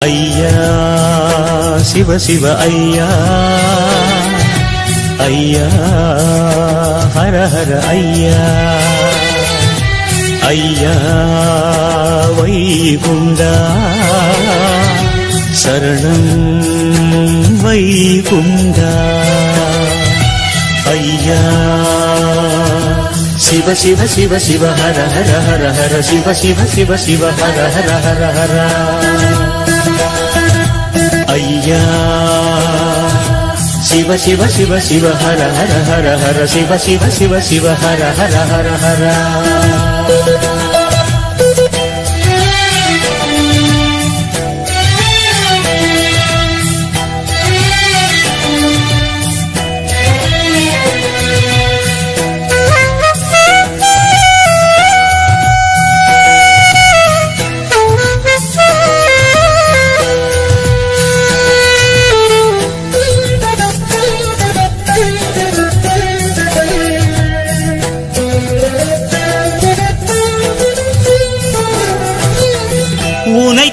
ஐயா சிவ சிவ ஐயா ஐயா ஹர ஹர ஐயா ஐயா வைகுண்டா சரணம் வைகுண்டா ஐயா சிவ சிவ சிவ சிவ ஹர ஹர ஹர ஹர சிவ சிவ சிவ சிவ ஹர ஹர ஹர ஹர ஐயா சிவ சிவ சிவ சிவ ஹர ஹர ஹர ஹர சிவ சிவ சிவ சிவ ஹர ஹர ஹர ஹர உனை